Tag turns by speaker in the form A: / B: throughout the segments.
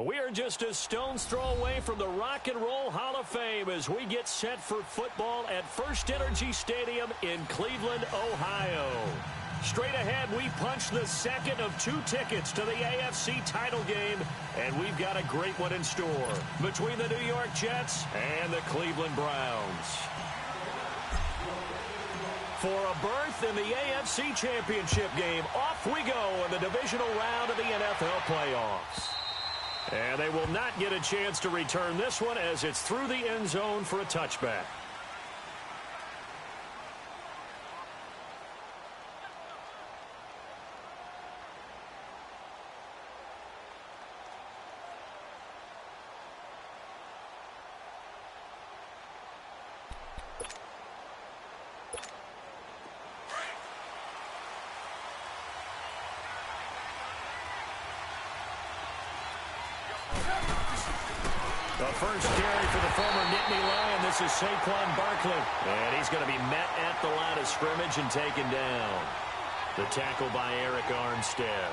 A: We are just a stone's throw away from the Rock and Roll Hall of Fame as we get set for football at First Energy Stadium in Cleveland, Ohio. Straight ahead, we punch the second of 2 tickets to the AFC title game, and we've got a great one in store between the New York Jets and the Cleveland Browns. For a berth in the AFC Championship game, off we go in the divisional round of the NFL playoffs. And they will not get a chance to return this one as it's through the end zone for a touchback. The first carry for the former Nittany Lion. This is Saquon Barkley. And he's going to be met at the line of scrimmage and taken down. The tackle by Eric Armstead.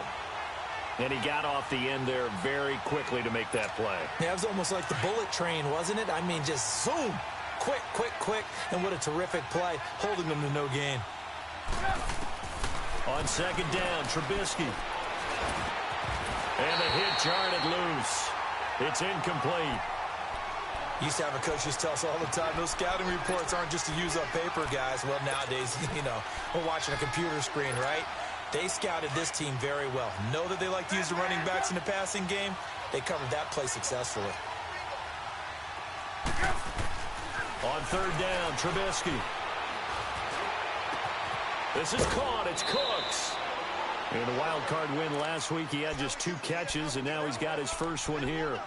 A: And he got off the end there very quickly to make that play.
B: Yeah, it was almost like the bullet train, wasn't it? I mean, just zoom. Quick, quick, quick. And what a terrific play, holding them to no gain.
A: On second down, Trubisky. And the hit jarred loose. It's incomplete.
B: Used to have a coach just tell us all the time, those scouting reports aren't just to use up paper, guys. Well, nowadays, we're watching a computer screen, right? They scouted this team very well. Know that they like to use the running backs in the passing game. They covered that play successfully.
A: On third down, Trubisky. This is caught. It's Cooks. In the wild card win last week, he had just 2 catches, and now he's got his first one here.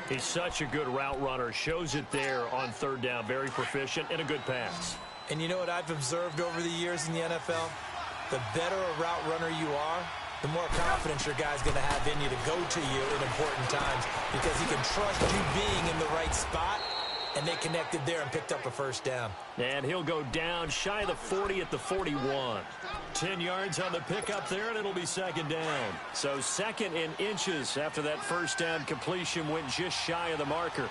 A: He's such a good route runner. Shows it there on third down. Very proficient and a good pass.
B: And you know what I've observed over the years in the NFL? The better a route runner you are, the more confidence your guy's going to have in you to go to you in important times because he can trust you being in the right spot, and they connected there and picked up a first down.
A: And he'll go down shy of the 40 at the 41. 10 yards on the pickup there, and it'll be second down. So second in inches after that first down completion went just shy of the marker.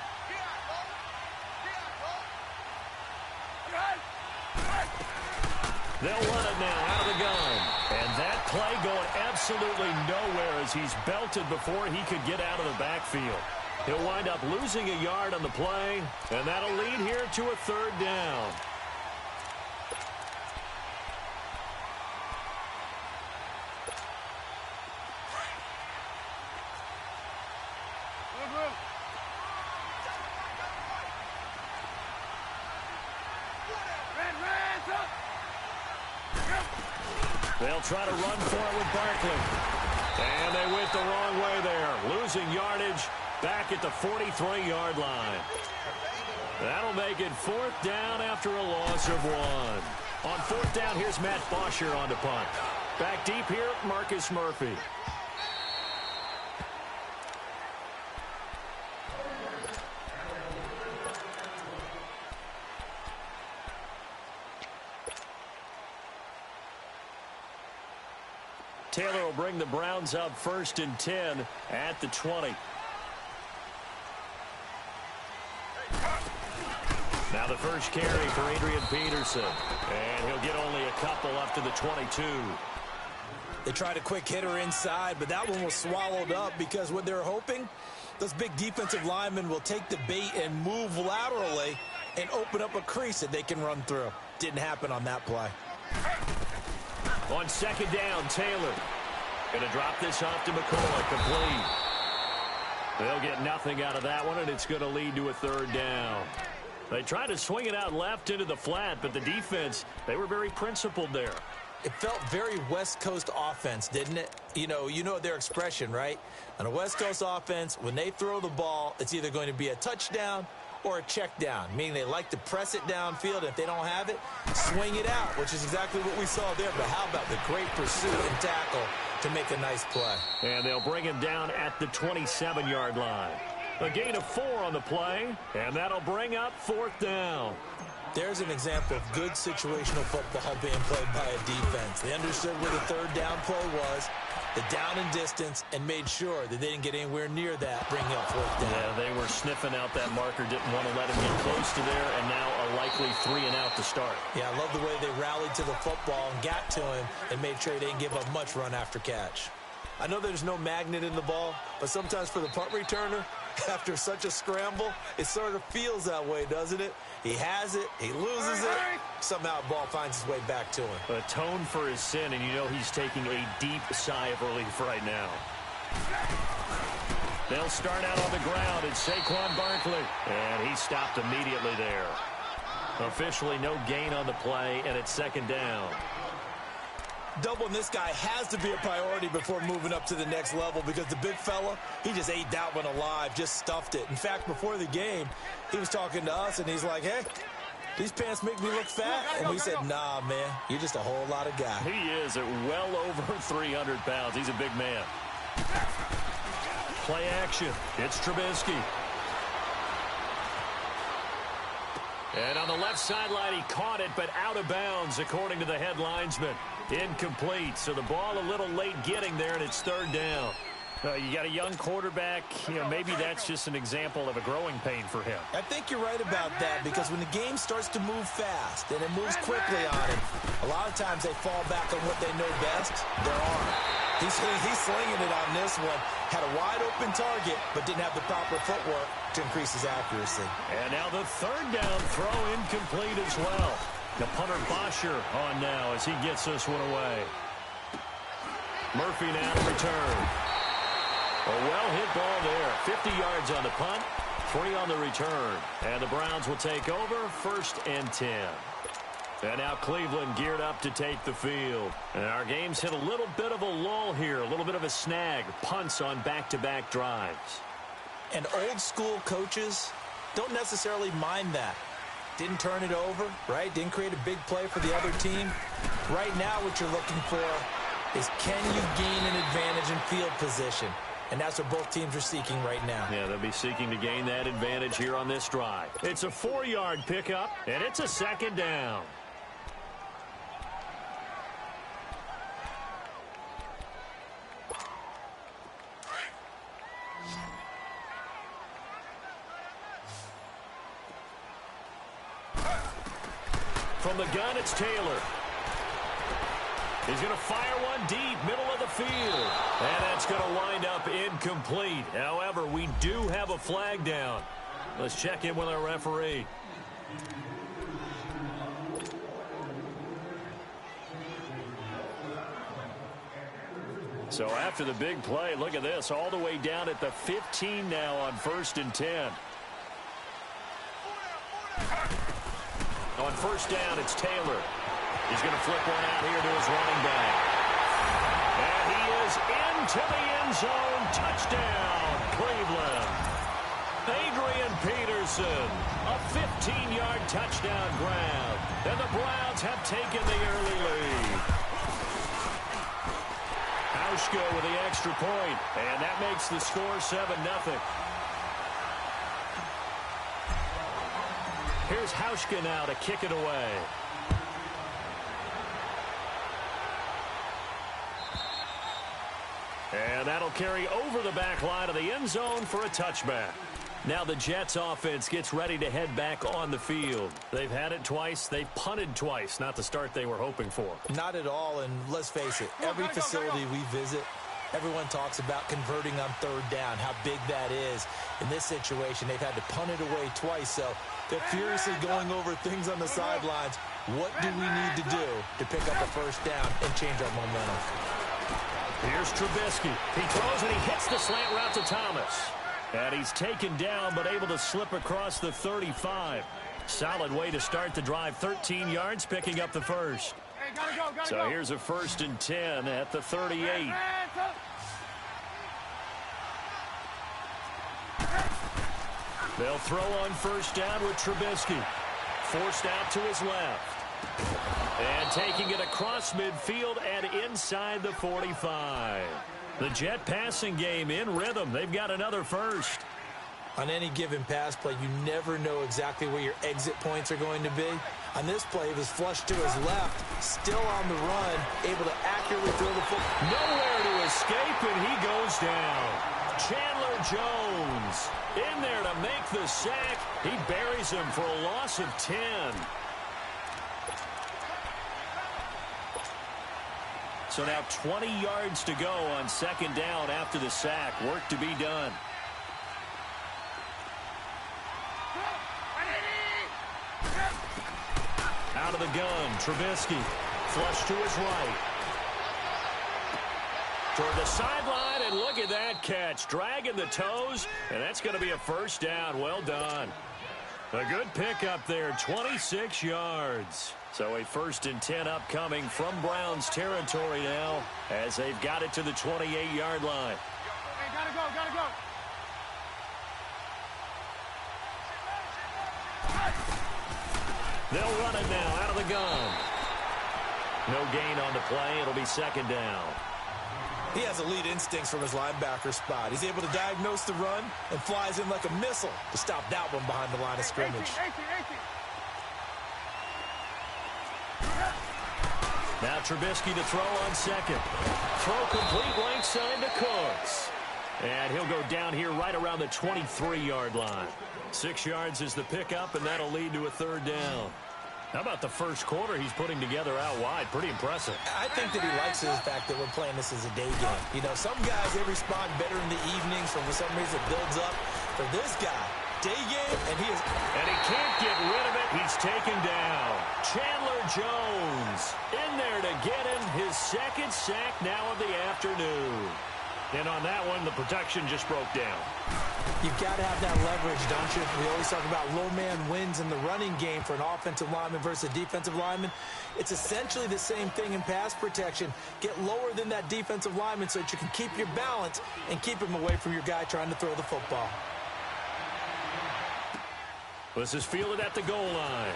A: They'll run it now out of the gun. And that play going absolutely nowhere as he's belted before he could get out of the backfield. He'll wind up losing a yard on the play, and that'll lead here to a third down. They'll try to run for it with Barkley. And they went the wrong way there, losing yardage back at the 43-yard line. That'll make it fourth down after a loss of 1. On fourth down, here's Matt Bosher on the punt. Back deep here, Marcus Murphy. Taylor will bring the Browns up first and 10 at the 20. Now the first carry for Adrian Peterson. And he'll get only a couple up to the 22.
B: They tried a quick hitter inside, but that one was swallowed up because what they're hoping, those big defensive linemen will take the bait and move laterally and open up a crease that they can run through. Didn't happen on that play.
A: On second down, Taylor. Going to drop this off to McCoy, complete. They'll get nothing out of that one, and it's going to lead to a third down. They tried to swing it out left into the flat, but the defense, they were very principled there.
B: It felt very West Coast offense, didn't it? You know their expression, right? On a West Coast offense, when they throw the ball, it's either going to be a touchdown or a check down, meaning they like to press it downfield. If they don't have it, swing it out, which is exactly what we saw there. But how about the great pursuit and tackle to make a nice play?
A: And they'll bring him down at the 27-yard line. A gain of 4 on the play, and that'll bring up fourth down.
B: There's an example of good situational football being played by a defense. They understood where the third down play was. the down and distance and made sure that they didn't get anywhere near that, bringing up fourth down.
A: Yeah, they were sniffing out that marker, didn't want to let him get close to there, and now a likely 3 and out to start.
B: Yeah, I love the way they rallied to the football and got to him and made sure they didn't give up much run after catch. I know there's no magnet in the ball, but sometimes for the punt returner, after such a scramble, it sort of feels that way, doesn't it? He has it, he loses it, somehow the ball finds its way back to him.
A: Atone for his sin, and you know he's taking a deep sigh of relief right now. They'll start out on the ground, and Saquon Barkley. And he stopped immediately there. Officially no gain on the play, and it's second down.
B: Doubling this guy has to be a priority before moving up to the next level because the big fella, he just ate that one alive, just stuffed it. In fact, before the game, he was talking to us, and he's like, hey, these pants make me look fat. And we said, nah, man, you're just a whole lot of guy.
A: He is at well over 300 pounds. He's a big man. Play action. It's Trubisky. And on the left sideline, he caught it, but out of bounds, according to the head linesman. Incomplete. So the ball a little late getting there, and it's third down. You got a young quarterback. You know, maybe that's just an example of a growing pain for him.
B: I think you're right about that because when the game starts to move fast and it moves quickly on him, a lot of times they fall back on what they know best, their arm. He's slinging it on this one. Had a wide-open target, but didn't have the proper footwork to increase his accuracy.
A: And now the third down throw incomplete as well. The punter Bosher on now as he gets this one away. Murphy now to return. A well-hit ball there. 50 yards on the punt, 3 on the return. And the Browns will take over, 1st and 10. And now Cleveland geared up to take the field. And our game's hit a little bit of a lull here, a little bit of a snag. Punts on back-to-back drives.
B: And old-school coaches don't necessarily mind that. Didn't turn it over, right? Didn't create a big play for the other team. Right now what you're looking for is can you gain an advantage in field position? And that's what both teams are seeking right now.
A: Yeah, they'll be seeking to gain that advantage here on this drive. It's a 4-yard pickup, and it's a second down. From the gun, it's Taylor. He's going to fire one deep, middle of the field. And that's going to wind up incomplete. However, we do have a flag down. Let's check in with our referee. So after the big play, look at this, all the way down at the 15 now on 1st and 10. On 1st down, it's Taylor. He's going to flip one out here to his running back. And he is into the end zone. Touchdown, Cleveland. Adrian Peterson, a 15-yard touchdown grab. And the Browns have taken the early lead. Hauschka with the extra point, and that makes the score 7-0. Here's Hauschka now to kick it away. And that'll carry over the back line of the end zone for a touchback. Now the Jets offense gets ready to head back on the field. They've had it twice. They've punted twice. Not the start they were hoping for.
B: Not at all, and let's face it, every facility we visit, everyone talks about converting on 3rd down, how big that is. In this situation, they've had to punt it away twice, so they're furiously going over things on the sidelines. What do we need to do to pick up a 1st down and change our momentum?
A: Here's Trubisky. He throws and he hits the slant route to Thomas. And he's taken down but able to slip across the 35. Solid way to start the drive. 13 yards, picking up the first. So here's a 1st and 10 at the 38. They'll throw on 1st down with Trubisky. Forced out to his left. And taking it across midfield and inside the 45. The Jet passing game in rhythm. They've got another first.
B: On any given pass play, you never know exactly where your exit points are going to be. On this play, it was flushed to his left, still on the run, able to accurately throw the football.
A: Nowhere to escape, and he goes down. Chandler Jones in there to make the sack. He buries him for a loss of 10. So now 20 yards to go on second down after the sack. Work to be done. Out of the gun, Trubisky. Flush to his right. Toward the sideline, and look at that catch. Dragging the toes, and that's going to be a first down. Well done. A good pickup there, 26 yards. So a 1st and 10 upcoming from Browns territory now as they've got it to the 28-yard line.
C: Hey, gotta go.
A: They'll run it now out of the gun. No gain on the play. It'll be second down.
B: He has elite instincts from his linebacker spot. He's able to diagnose the run and flies in like a missile to stop that one behind the line of scrimmage.
A: Now Trubisky to throw on second. Throw complete right side to Cooks. And he'll go down here right around the 23-yard line. 6 yards is the pickup, and that'll lead to a third down. How about the first quarter he's putting together out wide? Pretty impressive.
B: I think that he likes the fact that we're playing this as a day game. You know, some guys, they respond better in the evenings, for some reason it builds up. For this guy, day game, and he is...
A: And he can't get rid of it. He's taken down. Chandler Jones in there to get him his second sack now of the afternoon. And on that one, the protection just broke down.
B: You've got to have that leverage, don't you? We always talk about low man wins in the running game for an offensive lineman versus a defensive lineman. It's essentially the same thing in pass protection. Get lower than that defensive lineman so that you can keep your balance and keep him away from your guy trying to throw the football.
A: This is fielded at the goal line.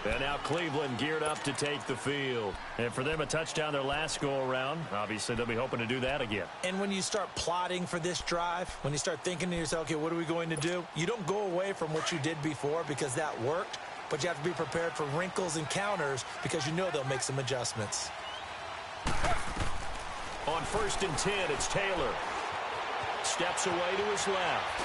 A: And now Cleveland geared up to take the field. And for them, a touchdown their last go-around. Obviously, they'll be hoping to do that again.
B: And when you start plotting for this drive, when you start thinking to yourself, okay, what are we going to do? You don't go away from what you did before because that worked, but you have to be prepared for wrinkles and counters because you know they'll make some adjustments.
A: On 1st and 10, it's Taylor. Steps away to his left.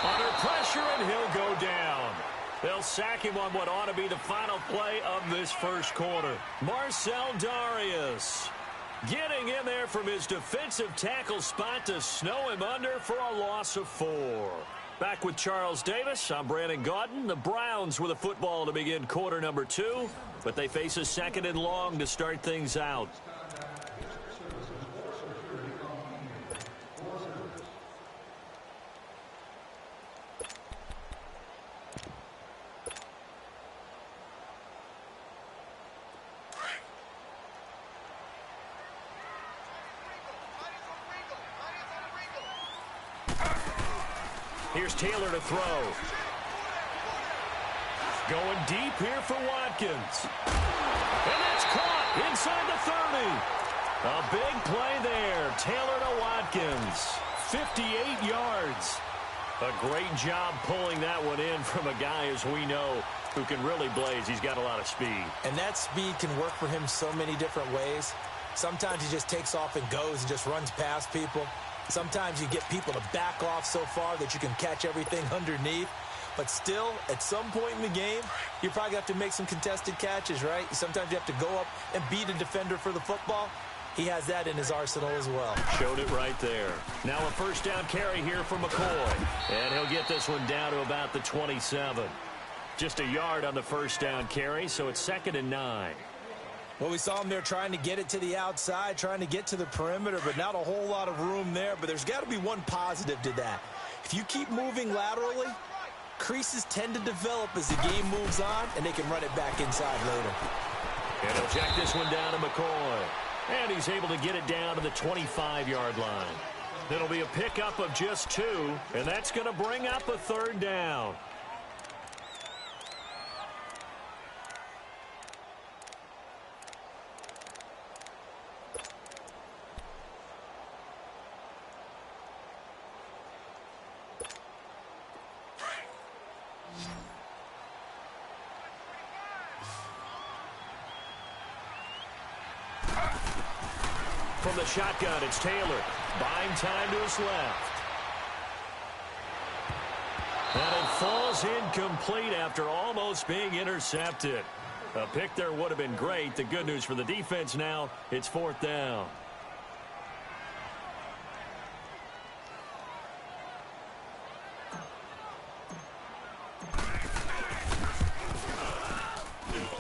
A: Under pressure, and he'll go down. They'll sack him on what ought to be the final play of this first quarter. Marcel Darius getting in there from his defensive tackle spot to snow him under for a loss of 4. Back with Charles Davis, I'm Brandon Gaudin. The Browns with a football to begin quarter number 2, but they face a 2nd and long to start things out. Here's Taylor to throw. Going deep here for Watkins. And that's caught inside the 30. A big play there. Taylor to Watkins. 58 yards. A great job pulling that one in from a guy, as we know, who can really blaze. He's got a lot of speed.
B: And that speed can work for him so many different ways. Sometimes he just takes off and goes and just runs past people. Sometimes you get people to back off so far that you can catch everything underneath. But still, at some point in the game, you probably have to make some contested catches, right? Sometimes you have to go up and beat a defender for the football. He has that in his arsenal as well.
A: Showed it right there. Now a first down carry here for McCoy. And he'll get this one down to about the 27. Just a yard on the first down carry, so it's 2nd and 9.
B: Well, we saw him there trying to get it to the outside, trying to get to the perimeter, but not a whole lot of room there. But there's got to be one positive to that. If you keep moving laterally, creases tend to develop as the game moves on, and they can run it back inside later.
A: And he'll check this one down to McCoy. And he's able to get it down to the 25-yard line. It'll be a pickup of just 2, and that's going to bring up a third down. From the shotgun, it's Taylor. Buying time to his left. And it falls incomplete after almost being intercepted. A pick there would have been great. The good news for the defense now, it's 4th down.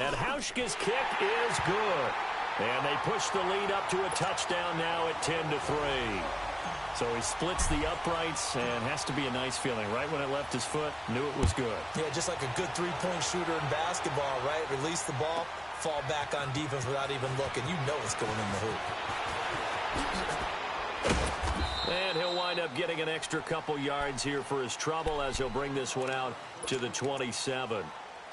A: And Hauschka's kick is good. And they push the lead up to a touchdown now at 10-3. So he splits the uprights and has to be a nice feeling. Right when it left his foot, knew it was good. Yeah, just like a good three-point shooter in basketball, right? Release the ball, fall back on defense without even looking. You know it's going in the hoop. And he'll wind up getting an extra couple yards here for his trouble as he'll bring this one out to the 27.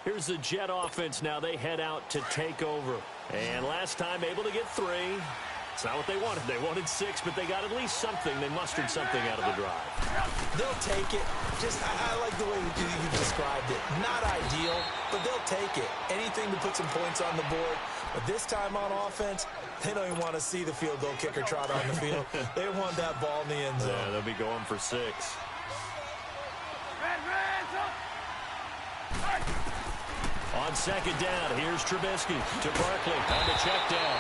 A: Here's the Jet offense now. They head out to take over. And last time able to get 3. It's not what they wanted. They wanted 6, but they got at least something. They mustered something out of the drive. They'll take it. I like the way you described it. Not ideal, but they'll take it. Anything to put some points on the board. But this time on offense, they don't even want to see the field goal kicker trot on the field. They want that ball in the end zone. Yeah, they'll be going for 6. On second down, here's Trubisky to Barkley on the check down.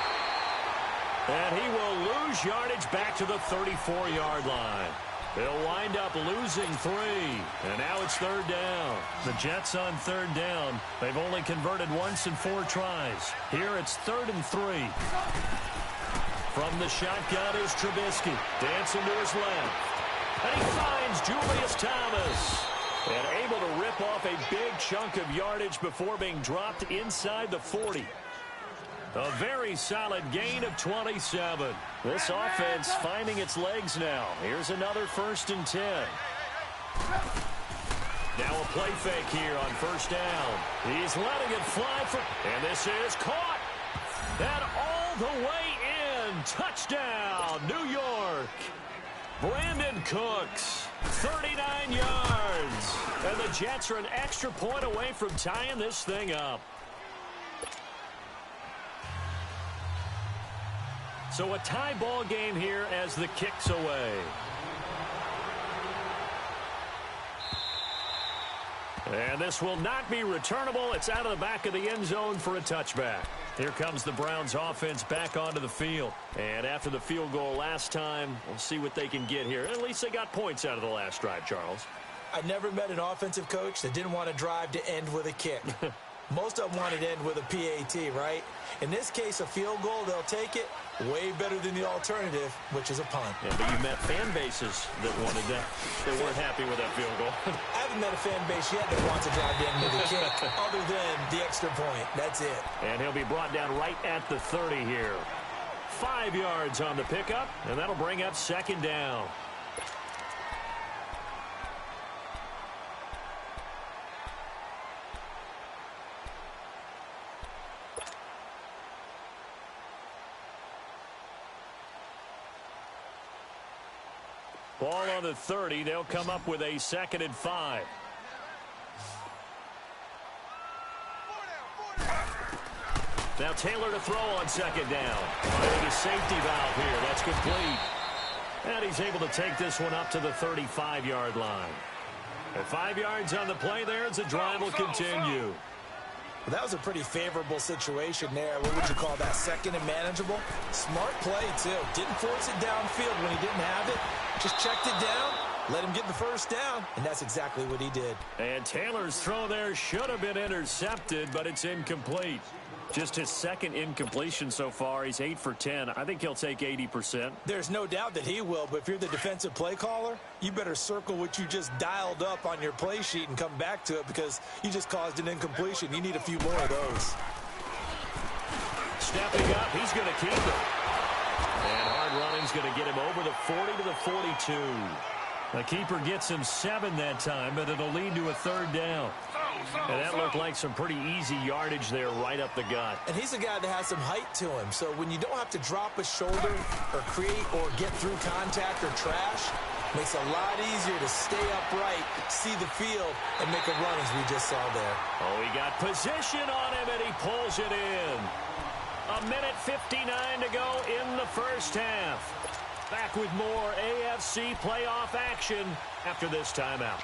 A: And he will lose yardage back to the 34-yard line. They'll wind up losing 3. And now it's 3rd down. The Jets on 3rd down. They've only converted once in 4 tries. Here it's 3rd and 3. From the shotgun is Trubisky. Dancing to his left. And he finds Julius Thomas. And able to rip off a big chunk of yardage before being dropped inside the 40. A very solid gain of 27. This offense finding its legs now. Here's another 1st and 10. Now a play fake here on 1st down. He's letting it fly for, and this is caught. And all the way in. Touchdown, New York. Brandon Cooks, 39 yards. And the Jets are an extra point away from tying this thing up. So a tie ball game here as the kick's away. And this will not be returnable. It's out of the back of the end zone for a touchback. Here comes the Browns offense back onto the field. And after the field goal last time, we'll see what they can get here. At least they got points out of the last drive, Charles. I never met an offensive coach that didn't want to drive to end with a kick. Most of them wanted to end with a PAT, right? In this case, a field goal, they'll take it. Way better than the alternative, which is a punt. Yeah, but you met fan bases that wanted that. They weren't happy with that field goal. I haven't met a fan base yet that wants to drive to end with a kick other than the extra point. That's it. And he'll be brought down right at the 30 here. 5 yards on the pickup, and that'll bring up 2nd down. Ball on the 30. They'll come up with a 2nd and 5. Now Taylor to throw on 2nd down. Finding a safety valve here. That's complete. And he's able to take this one up to the 35-yard line. And 5 yards on the play there as the drive will continue. Well, that was a pretty favorable situation there. What would you call that? 2nd and manageable? Smart play, too. Didn't force it downfield when he didn't have it. Just checked it down, let him get the 1st down, and that's exactly what he did. And Taylor's throw there should have been intercepted, but it's incomplete. Just his 2nd incompletion so far. He's 8 for 10. I think he'll take 80%. There's no doubt that he will, but if you're the defensive play caller, you better circle what you just dialed up on your play sheet and come back to it because you just caused an incompletion. You need a few more of those. Stepping up, he's going to keep it. And hard running's going to get him over the 40 to the 42. The keeper gets him 7 that time, but it'll lead to a 3rd down. And that looked like some pretty easy yardage there right up the gut. And he's a guy that has some height to him. So when you don't have to drop a shoulder or create or get through contact or trash, makes it a lot easier to stay upright, see the field, and make a run as we just saw there. Oh, he got position on him, and he pulls it in. A minute 59 to go in the first half. Back with more AFC playoff action after this timeout.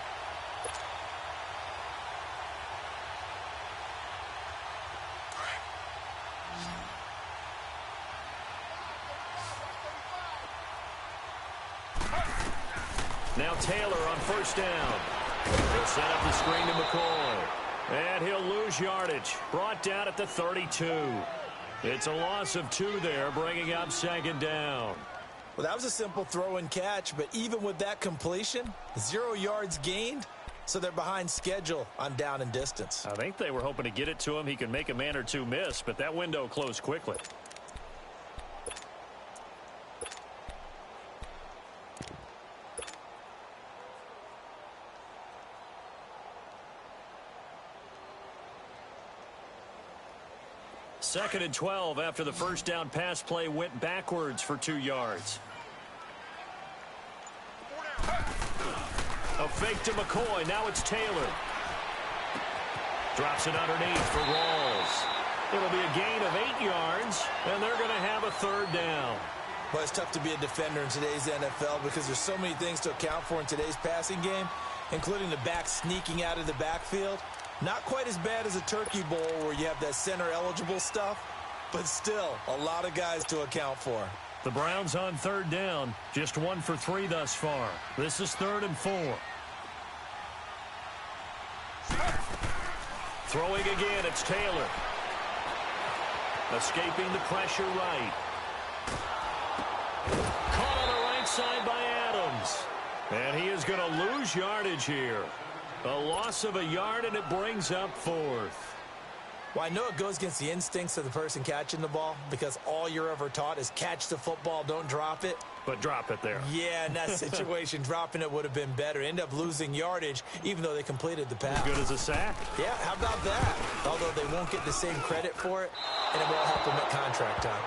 A: Now Taylor on first down. He'll set up the screen to McCoy. And he'll lose yardage. Brought down at the 32. It's a loss of 2 there, bringing up second down.
B: Well, that was a simple throw and catch, but even with that completion, 0 yards gained, so they're behind schedule on down and distance.
A: I think they were hoping to get it to him. He can make a man or two miss, but that window closed quickly. Second and 12 after the first down pass play went backwards for 2 yards. A fake to McCoy. Now it's Taylor. Drops it underneath for Rawls. It'll be a gain of 8 yards, and they're going to have a third down.
B: Well, it's tough to be a defender in today's NFL because there's so many things to account for in today's passing game, including the back sneaking out of the backfield. Not quite as bad as a turkey bowl where you have that center-eligible stuff, but still a lot of guys to account for.
A: The Browns on third down, just 1 for 3 thus far. This is 3rd and 4. Throwing again, it's Taylor. Escaping the pressure right. Caught on the right side by Adams. And he is going to lose yardage here. A loss of 1 yard, and it brings up 4th.
B: Well, I know it goes against the instincts of the person catching the ball because all you're ever taught is catch the football, don't drop it.
A: But drop it there.
B: Yeah, in that situation, dropping it would have been better. End up losing yardage, even though they completed the pass.
A: As good as a sack.
B: Yeah, how about that? Although they won't get the same credit for it, and it won't help them at contract time.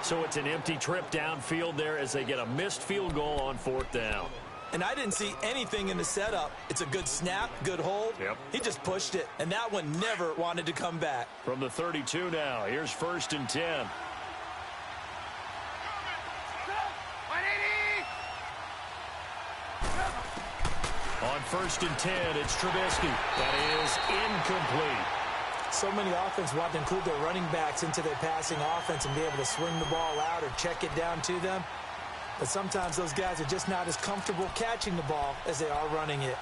A: So it's an empty trip downfield there as they get a missed field goal on 4th down.
B: And I didn't see anything in the setup. It's a good snap, good hold.
A: Yep.
B: He just pushed it, and that one never wanted to come back.
A: From the 32 now, here's 1st and 10. On 1st and 10, it's Trubisky. That is incomplete.
B: So many offenses want to include their running backs into their passing offense and be able to swing the ball out or check it down to them. But sometimes those guys are just not as comfortable catching the ball as they are running it.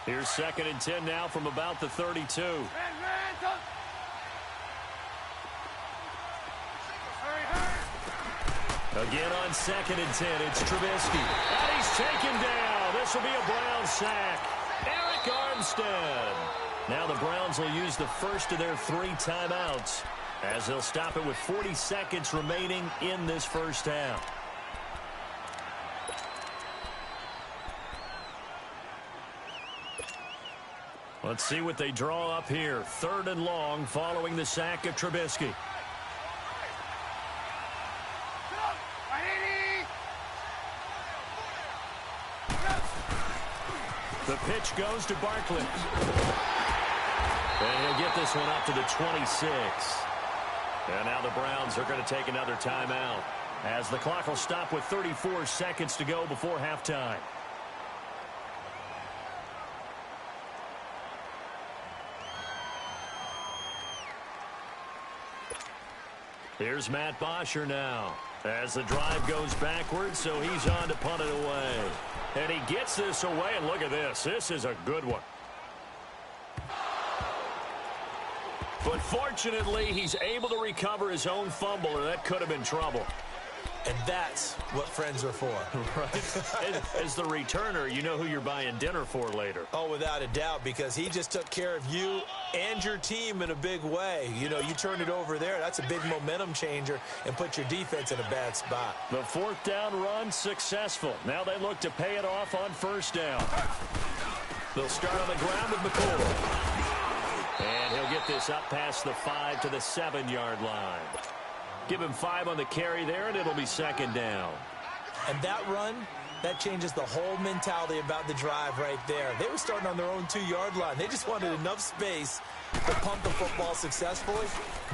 A: Here's 2nd and 10 now from about the 32. Again on 2nd and 10, it's Trubisky. And he's taken down. This will be a Browns sack. Eric Armstead. Now the Browns will use the first of their 3 timeouts, as they'll stop it with 40 seconds remaining in this first half. Let's see what they draw up here. 3rd and long following the sack of Trubisky. The pitch goes to Barkley. And he'll get this one up to the 26. And now the Browns are going to take another timeout, as the clock will stop with 34 seconds to go before halftime. Here's Matt Bosher now, as the drive goes backwards, so he's on to punt it away. And he gets this away, and look at this. This is a good one. But fortunately, he's able to recover his own fumble, or that could have been trouble.
B: And that's what friends are for.
A: Right. As the returner, you know who you're buying dinner for later.
B: Oh, without a doubt, because he just took care of you and your team in a big way. You know, you turn it over there, that's a big momentum changer, and put your defense in a bad spot.
A: The 4th down run successful. Now they look to pay it off on 1st down. They'll start on the ground with McCoy. And he'll get this up past the 5 to the 7-yard line. Give him 5 on the carry there, and it'll be 2nd down.
B: And that run That changes the whole mentality about the drive right there. They were starting on their own 2-yard line. They just wanted enough space to pump the football successfully.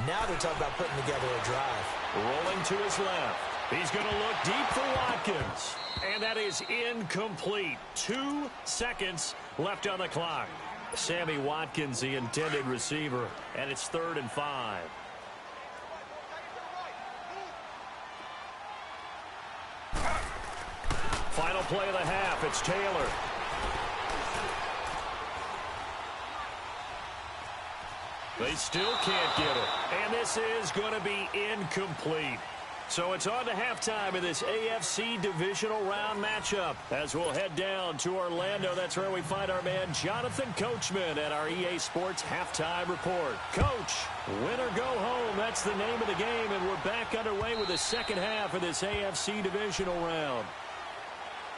B: Now they're talking about putting together a drive.
A: Rolling to his left. He's going to look deep for Watkins. And that is incomplete. 2 seconds left on the clock. Sammy Watkins, the intended receiver. And it's 3rd and 5. Final play of the half. It's Taylor. They still can't get it. And this is going to be incomplete. So it's on to halftime in this AFC divisional round matchup. As we'll head down to Orlando, that's where we find our man Jonathan Coachman at our EA Sports Halftime Report. Coach, win or go home, that's the name of the game, and we're back underway with the second half of this AFC divisional round.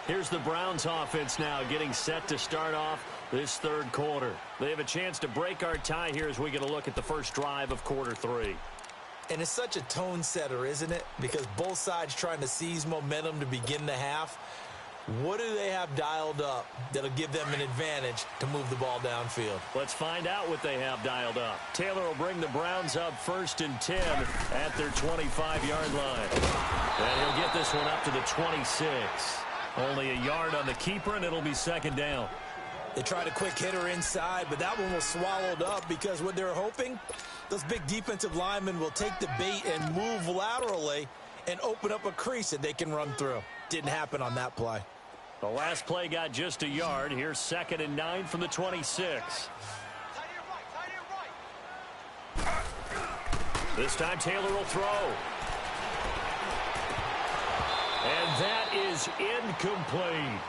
A: Here's the Browns offense now getting set to start off this third quarter. They have a chance to break our tie here as we get a look at the first drive of quarter 3.
B: And it's such a tone setter, isn't it? Because both sides trying to seize momentum to begin the half. What do they have dialed up that'll give them an advantage to move the ball downfield?
A: Let's find out what they have dialed up. Taylor will bring the Browns up 1st and 10 at their 25-yard line. And he'll get this one up to the 26. Only a yard on the keeper, and it'll be 2nd down.
B: They tried a quick hitter inside, but that one was swallowed up because what they're hoping, those big defensive linemen will take the bait and move laterally and open up a crease that they can run through. Didn't happen on that play.
A: The last play got just a yard. Here's 2nd and 9 from the 26. This time Taylor will throw. And that is incomplete.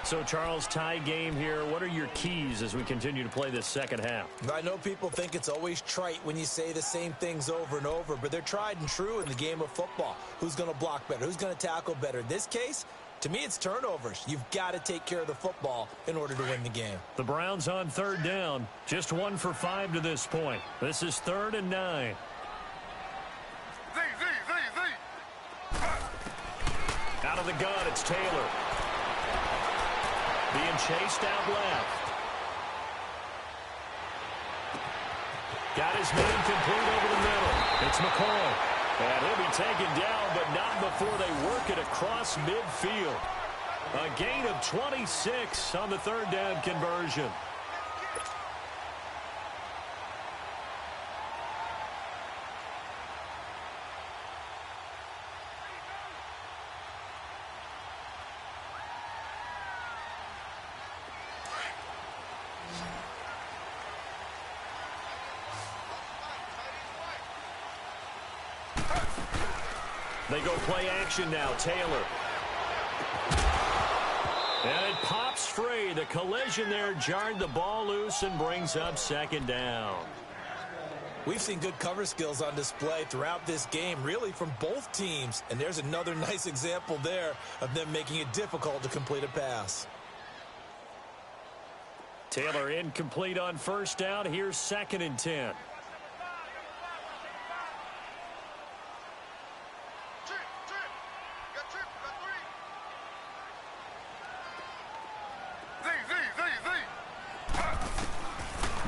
A: So, Charles, tie game here. What are your keys as we continue to play this second half?
B: I know people think it's always trite when you say the same things over and over, but they're tried and true in the game of football. Who's going to block better? Who's going to tackle better? In this case, to me, it's turnovers. You've got to take care of the football in order to win the game.
A: The Browns on 3rd down. Just 1 for 5 to this point. This is 3rd and 9. Out of the gun, it's Taylor. Being chased out left. Got his man complete over the middle. It's McCoy. And he'll be taken down, but not before they work it across midfield. A gain of 26 on the 3rd down conversion. They go play action now. Taylor. And it pops free. The collision there jarred the ball loose and brings up 2nd down.
B: We've seen good cover skills on display throughout this game, really from both teams. And there's another nice example there of them making it difficult to complete a pass.
A: Taylor incomplete on 1st down. Here's 2nd and 10.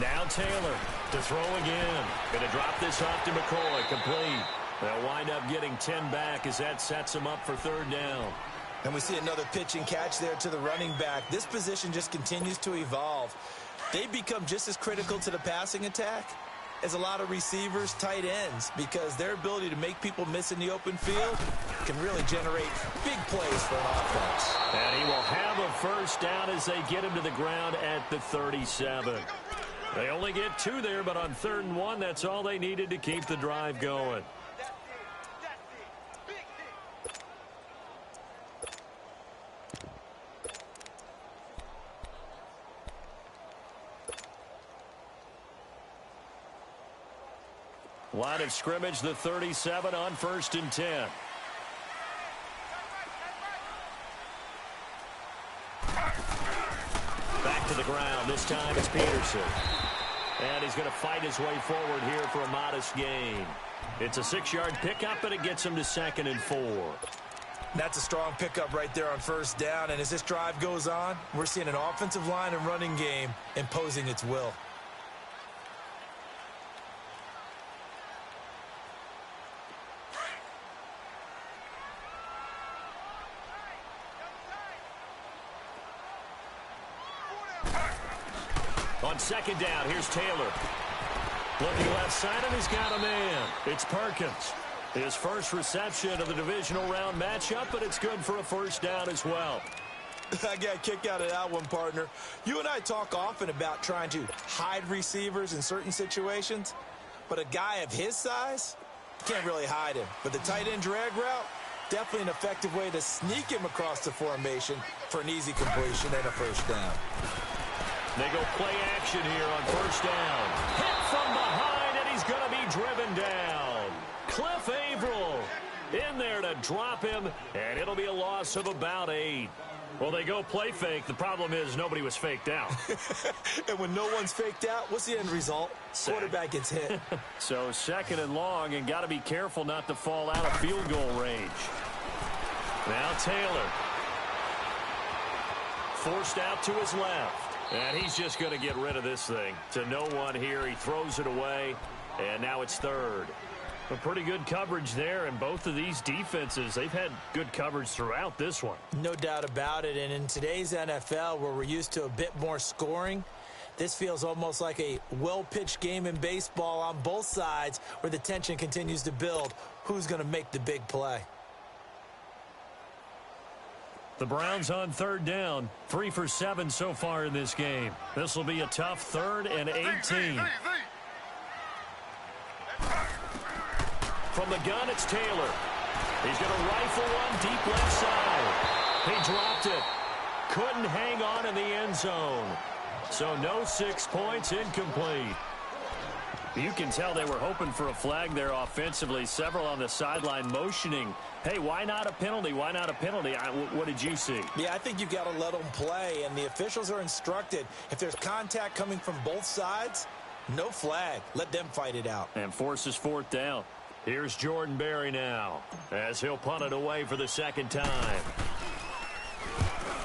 A: Now Taylor to throw again. Going to drop this off to McCoy. Complete. They'll wind up getting 10 back as that sets them up for 3rd down.
B: And we see another pitch and catch there to the running back. This position just continues to evolve. They become just as critical to the passing attack as a lot of receivers, tight ends, because their ability to make people miss in the open field can really generate big plays for an offense.
A: And he will have a 1st down as they get him to the ground at the 37. They only get 2 there, but on 3rd and 1, that's all they needed to keep the drive going. Line of scrimmage, the 37 on 1st and 10. Back to the ground. This time it's Peterson. And he's going to fight his way forward here for a modest gain. It's a 6-yard pickup, and it gets him to 2nd and 4.
B: That's a strong pickup right there on first down. And as this drive goes on, we're seeing an offensive line and running game imposing its will.
A: On second down, here's Taylor. Looking left side, and he's got a man. It's Perkins. His first reception of the divisional round matchup, but it's good for a first down as well.
B: I got a kick out of that one, partner. You and I talk often about trying to hide receivers in certain situations, but a guy of his size, can't really hide him. But the tight end drag route, definitely an effective way to sneak him across the formation for an easy completion and a first down.
A: They go play action here on first down. Hit from behind, and he's going to be driven down. Cliff Averill in there to drop him, and it'll be a loss of about 8. Well, they go play fake. The problem is nobody was faked out.
B: And when no one's faked out, what's the end result? Quarterback gets hit.
A: So second and long, and got to be careful not to fall out of field goal range. Now Taylor. Forced out to his left. And he's just going to get rid of this thing. To no one here. He throws it away. And now it's third. A pretty good coverage there. And both of these defenses, they've had good coverage throughout this one.
B: No doubt about it. And in today's NFL, where we're used to a bit more scoring, this feels almost like a well-pitched game in baseball on both sides where the tension continues to build. Who's going to make the big play?
A: The Browns on third down, 3 for 7 so far in this game. This will be a tough 3rd and 18. From the gun, it's Taylor. He's going to rifle one deep left side. He dropped it. Couldn't hang on in the end zone. So no 6 points, incomplete. You can tell they were hoping for a flag there offensively. Several on the sideline motioning, hey, why not a penalty? Why not a penalty? What did you see?
B: Yeah, I think you've got to let them play, and the officials are instructed. If there's contact coming from both sides, no flag. Let them fight it out.
A: And forces 4th down. Here's Jordan Berry now as he'll punt it away for the second time.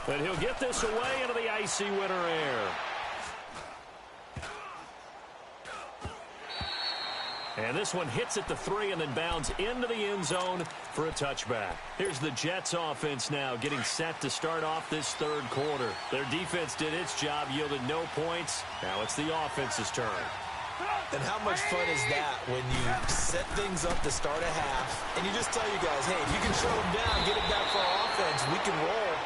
A: And he'll get this away into the icy winter air. And this one hits at the 3 and then bounds into the end zone for a touchback. Here's the Jets offense now getting set to start off this 3rd quarter. Their defense did its job, yielded no points. Now it's the offense's turn.
B: And how much fun is that when you set things up to start a half and you just tell you guys, hey, if you can shut them down, get it back for our offense, we can roll.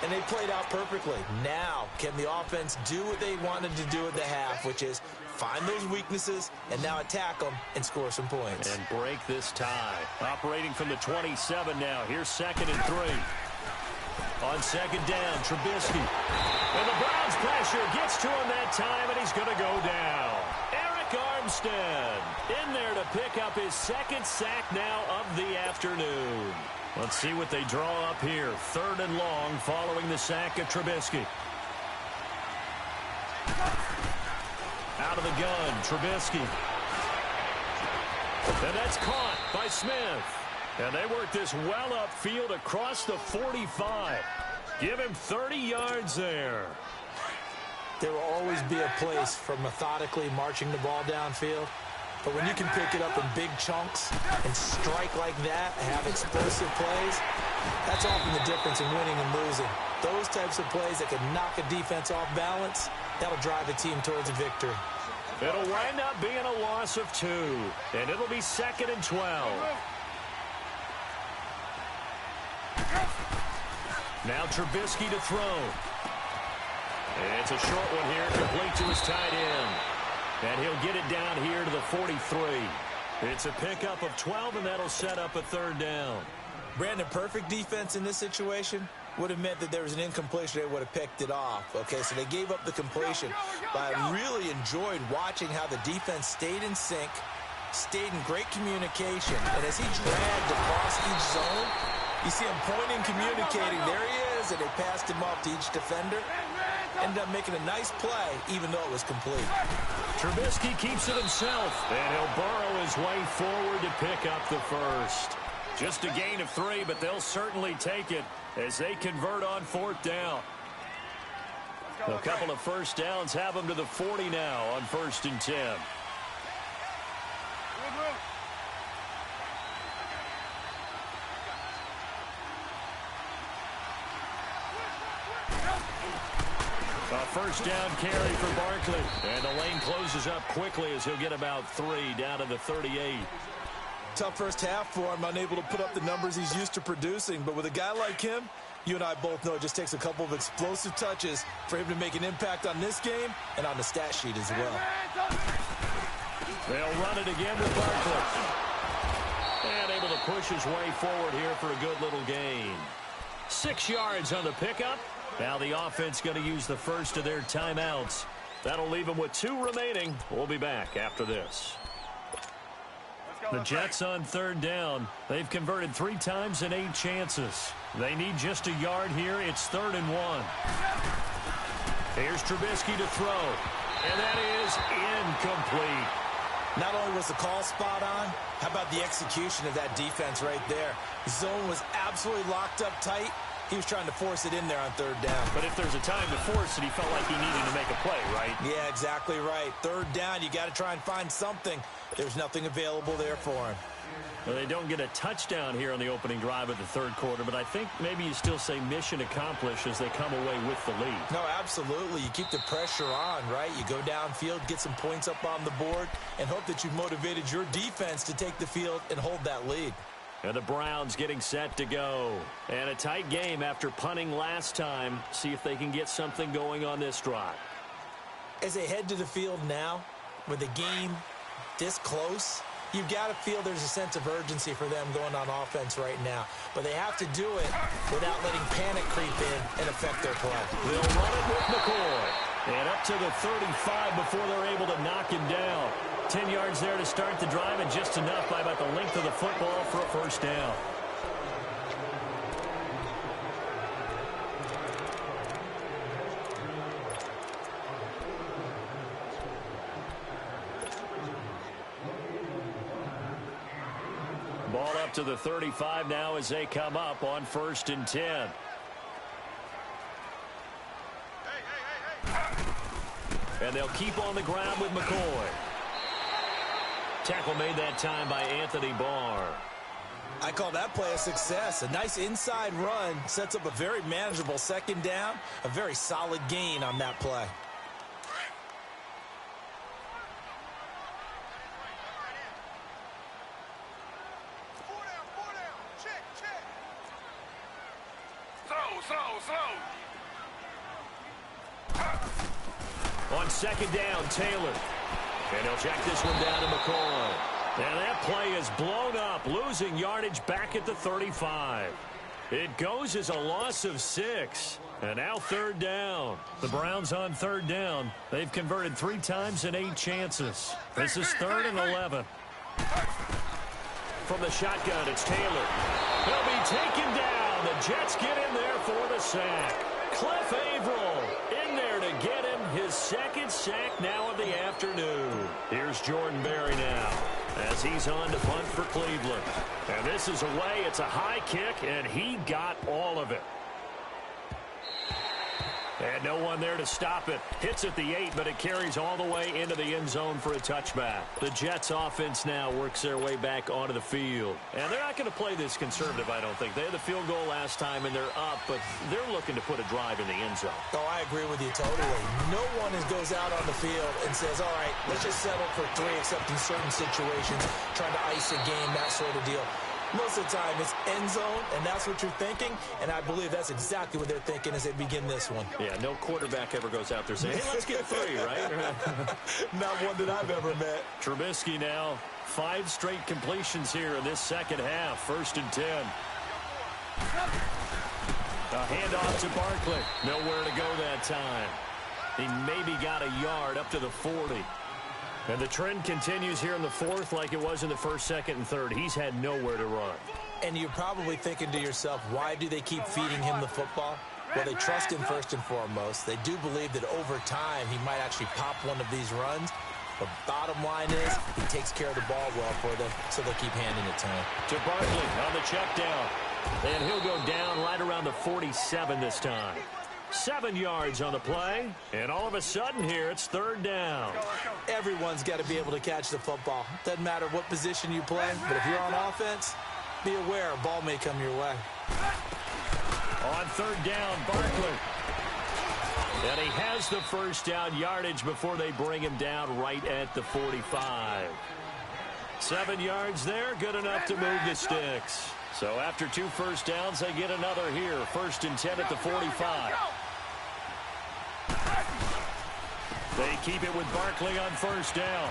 B: And they played out perfectly. Now, can the offense do what they wanted to do at the half, which is find those weaknesses and now attack them and score some points.
A: And break this tie. Operating from the 27 now. Here's 2nd and 3. On second down, Trubisky. And the Browns pressure gets to him that time, and he's going to go down. Eric Armstead in there to pick up his 2nd sack now of the afternoon. Let's see what they draw up here. 3rd and long following the sack of Trubisky. Out of the gun, Trubisky. And that's caught by Smith. And they work this well upfield across the 45. Give him 30 yards there.
B: There will always be a place for methodically marching the ball downfield. But when you can pick it up in big chunks and strike like that and have explosive plays, that's often the difference in winning and losing. Those types of plays that can knock a defense off balance, that'll drive a team towards a victory.
A: It'll wind up being a loss of 2, and it'll be 2nd and 12. Now Trubisky to throw. And it's a short one here, complete to his tight end. And he'll get it down here to the 43. It's a pickup of 12, and that'll set up a 3rd down.
B: Brandon, perfect defense in this situation would have meant that there was an incompletion. They would have picked it off. Okay, so they gave up the completion. But I really enjoyed watching how the defense stayed in sync, stayed in great communication. And as he dragged across each zone, you see him pointing, communicating. There he is, and they passed him off to each defender. Ended up making a nice play, even though it was complete.
A: Trubisky keeps it himself, and he'll burrow his way forward to pick up the 1st. Just a gain of 3, but they'll certainly take it as they convert on 4th down. A couple of first downs have them to the 40 now on 1st and 10. A first down carry for Barkley. And the lane closes up quickly as he'll get about 3 down to the 38.
B: Tough first half for him, unable to put up the numbers he's used to producing. But with a guy like him, you and I both know it just takes a couple of explosive touches for him to make an impact on this game and on the stat sheet as well.
A: They'll run it again with Barkley. And able to push his way forward here for a good little gain. 6 yards on the pickup. Now the offense going to use the first of their timeouts. That'll leave them with 2 remaining. We'll be back after this. The Jets on 3rd down. They've converted 3 times in 8 chances. They need just a yard here. It's 3rd and 1. Here's Trubisky to throw. And that is incomplete.
B: Not only was the call spot on, how about the execution of that defense right there? The zone was absolutely locked up tight. He was trying to force it in there on 3rd down.
A: But if there's a time to force it, he felt like he needed to make a play, right?
B: Yeah, exactly right. 3rd down, you got to try and find something. There's nothing available there for him.
A: Well, they don't get a touchdown here on the opening drive of the 3rd quarter, but I think maybe you still say mission accomplished as they come away with the lead.
B: No, absolutely. You keep the pressure on, right? You go downfield, get some points up on the board, and hope that you've motivated your defense to take the field and hold that lead.
A: And the Browns getting set to go. And a tight game after punting last time. See if they can get something going on this drive.
B: As they head to the field now, with the game this close, you've got to feel there's a sense of urgency for them going on offense right now. But they have to do it without letting panic creep in and affect their play.
A: They'll run it with McCoy. And up to the 35 before they're able to knock him down. 10 yards there to start the drive, and just enough by about the length of the football for a first down. Ball up to the 35 now as they come up on 1st and 10. And they'll keep on the ground with McCoy. Tackle made that time by Anthony Barr.
B: I call that play a success. A nice inside run sets up a very manageable 2nd down. A very solid gain on that play.
A: On 2nd down, Taylor. And he'll check this one down to McCoy. And that play is blown up, losing yardage back at the 35. It goes as a loss of 6. And now 3rd down. The Browns on 3rd down. They've converted 3 times in 8 chances. This is 3rd and 11. From the shotgun, it's Taylor. He'll be taken down. The Jets get in there for the sack. Cliff Averill in there to get him his 2nd sack now of the afternoon. Here's Jordan Berry now as he's on to punt for Cleveland. And this is away. It's a high kick, and he got all of it. And no one there to stop it. Hits at the 8, but it carries all the way into the end zone for a touchback. The Jets offense now works their way back onto the field. And they're not going to play this conservative, I don't think. They had the field goal last time, and they're up, but they're looking to put a drive in the end zone.
B: Oh, I agree with you totally. No one goes out on the field and says, all right, let's just settle for 3, except in certain situations, trying to ice a game, that sort of deal. Most of the time, it's end zone, and that's what you're thinking, and I believe that's exactly what they're thinking as they begin this one.
A: Yeah, no quarterback ever goes out there saying, hey, let's get 3, right?
B: Not one that I've ever met.
A: Trubisky now, 5 straight completions here in this 2nd half, 1st and 10. A handoff to Barkley. Nowhere to go that time. He maybe got a yard up to the 40. And the trend continues here in the 4th like it was in the 1st, 2nd, and 3rd. He's had nowhere to run.
B: And you're probably thinking to yourself, why do they keep feeding him the football? Well, they trust him first and foremost. They do believe that over time he might actually pop one of these runs. But bottom line is, he takes care of the ball well for them, so they'll keep handing it to him.
A: To Barkley on the check down. And he'll go down right around the 47 this time. 7 yards on the play. And all of a sudden here, it's third down.
B: Everyone's got to be able to catch the football. Doesn't matter what position you play, but if you're on offense, be aware a ball may come your way.
A: On third down, Barkley. And he has the first down yardage before they bring him down right at the 45. 7 yards there, good enough to move the sticks. So after 2 first downs, they get another here. 1st and 10 at the 45. They keep it with Barkley on first down.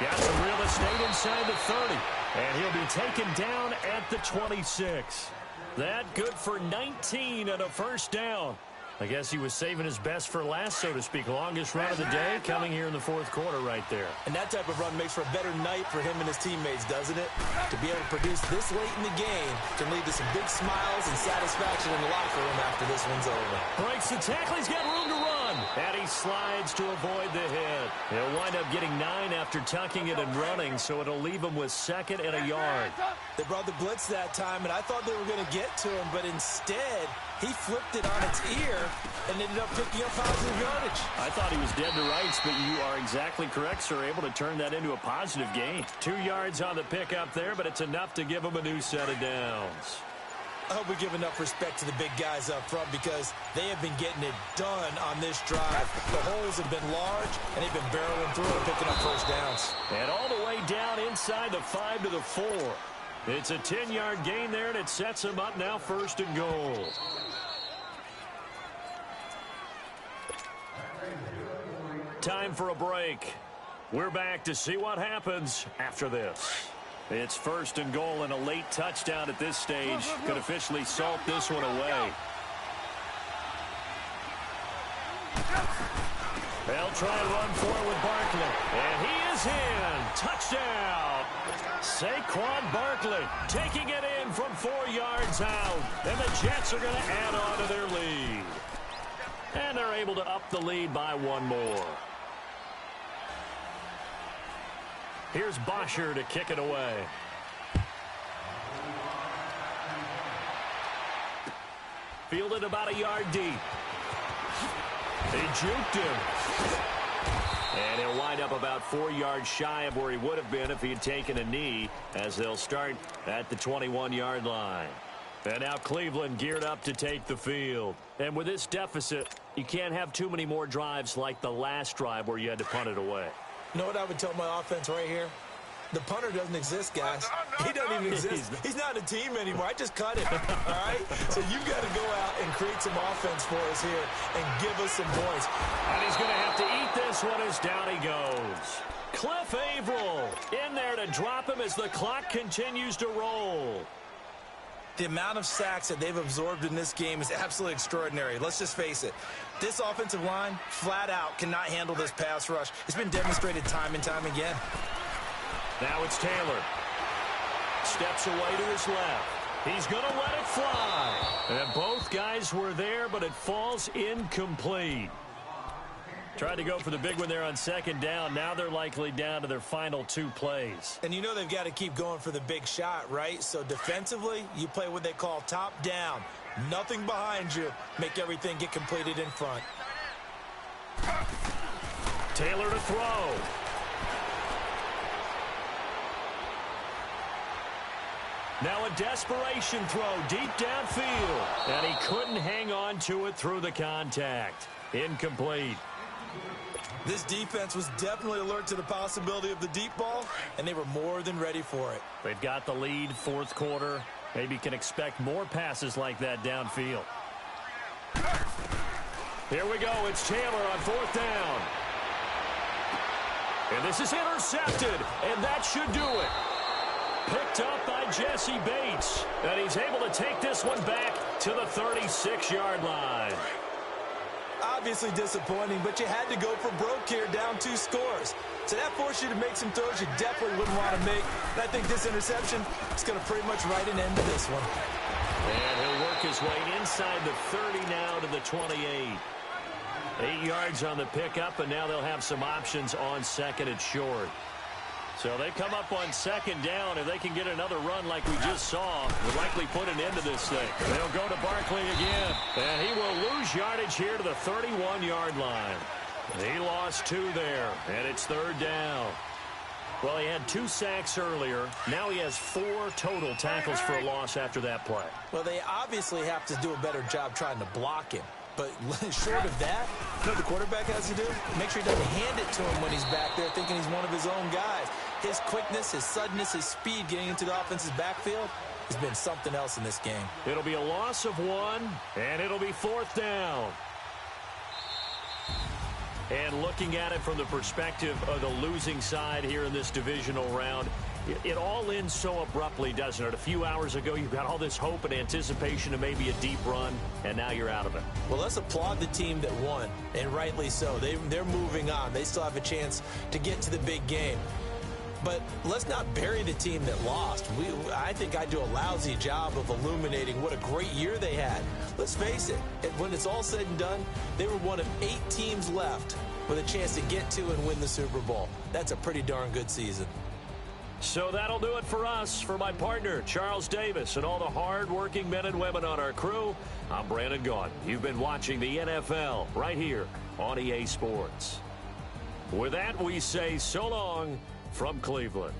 A: Got some real estate inside the 30. And he'll be taken down at the 26. That good for 19 and a first down. I guess he was saving his best for last, so to speak. Longest run of the day coming here in the 4th quarter right there.
B: And that type of run makes for a better night for him and his teammates, doesn't it? To be able to produce this late in the game can lead to some big smiles and satisfaction in the locker room after this one's over.
A: Breaks the tackle. He's got room to run. And he slides to avoid the hit. He'll wind up getting 9 after tucking it and running, so it'll leave him with 2nd and a yard.
B: They brought the blitz that time, and I thought they were going to get to him, but instead he flipped it on its ear and ended up picking up positive yardage.
A: I thought he was dead to rights, but you are exactly correct, sir. Able to turn that into a positive gain. 2 yards on the pickup there, but it's enough to give him a new set of downs.
B: I hope we give enough respect to the big guys up front because they have been getting it done on this drive. The holes have been large, and they've been barreling through and picking up first downs.
A: And all the way down inside the 5 to the 4. It's a 10-yard gain there, and it sets him up now 1st and goal. Time for a break. We're back to see what happens after this. It's 1st and goal, and a late touchdown at this stage could officially salt this one away. They'll try and run for it with Barkley. And he is in. Touchdown. Saquon Barkley taking it in from 4 yards out. And the Jets are going to add on to their lead. And they're able to up the lead by 1 more. Here's Bosher to kick it away. Fielded about a yard deep. He juked him. And he'll wind up about 4 yards shy of where he would have been if he had taken a knee, as they'll start at the 21-yard line. And now Cleveland geared up to take the field. And with this deficit, you can't have too many more drives like the last drive where you had to punt it away.
B: You know what I would tell my offense right here? The punter doesn't exist, guys. He doesn't even exist. He's not a team anymore. I just cut him, all right? So you've got to go out and create some offense for us here and give us some points.
A: And he's going to have to eat this one as down he goes. Cliff Averill in there to drop him as the clock continues to roll.
B: The amount of sacks that they've absorbed in this game is absolutely extraordinary. Let's just face it. This offensive line, flat out, cannot handle this pass rush. It's been demonstrated time and time again.
A: Now it's Taylor. Steps away to his left. He's going to let it fly. And both guys were there, but it falls incomplete. Tried to go for the big one there on 2nd down. Now they're likely down to their final 2 plays.
B: And you know they've got to keep going for the big shot, right? So defensively, you play what they call top down. Nothing behind you. Make everything get completed in front.
A: Taylor to throw. Now a desperation throw deep downfield. And he couldn't hang on to it through the contact. Incomplete.
B: This defense was definitely alert to the possibility of the deep ball, and they were more than ready for it.
A: They've got the lead, 4th quarter. Maybe can expect more passes like that downfield. Here we go. It's Taylor on 4th down. And this is intercepted, and that should do it. Picked up by Jesse Bates. And he's able to take this one back to the 36-yard line.
B: Obviously disappointing, but you had to go for broke here, down 2 scores. So that forced you to make some throws you definitely wouldn't want to make. And I think this interception is going to pretty much write an end to this one.
A: And he'll work his way inside the 30 now to the 28. 8 yards on the pickup, and now they'll have some options on second and short. So they come up on second down. If they can get another run like we just saw, will likely put an end to this thing. They'll go to Barkley again, and he will lose yardage here to the 31-yard line. He lost 2 there, and it's third down. Well, he had 2 sacks earlier. Now he has 4 total tackles for a loss after that play.
B: Well, they obviously have to do a better job trying to block him. But short of that, you know what the quarterback has to do? Make sure he doesn't hand it to him when he's back there thinking he's one of his own guys. His quickness, his suddenness, his speed getting into the offense's backfield has been something else in this game.
A: It'll be a loss of 1, and it'll be fourth down. And looking at it from the perspective of the losing side here in this divisional round, it all ends so abruptly, doesn't it? A few hours ago, you got all this hope and anticipation of maybe a deep run, and now you're out of it.
B: Well, let's applaud the team that won, and rightly so. They're moving on. They still have a chance to get to the big game. But let's not bury the team that lost. I think I do a lousy job of illuminating what a great year they had. Let's face it, when it's all said and done, they were one of 8 teams left with a chance to get to and win the Super Bowl. That's a pretty darn good season.
A: So that'll do it for us. For my partner, Charles Davis, and all the hard-working men and women on our crew, I'm Brandon Gaudin. You've been watching the NFL right here on EA Sports. With that, we say so long from Cleveland.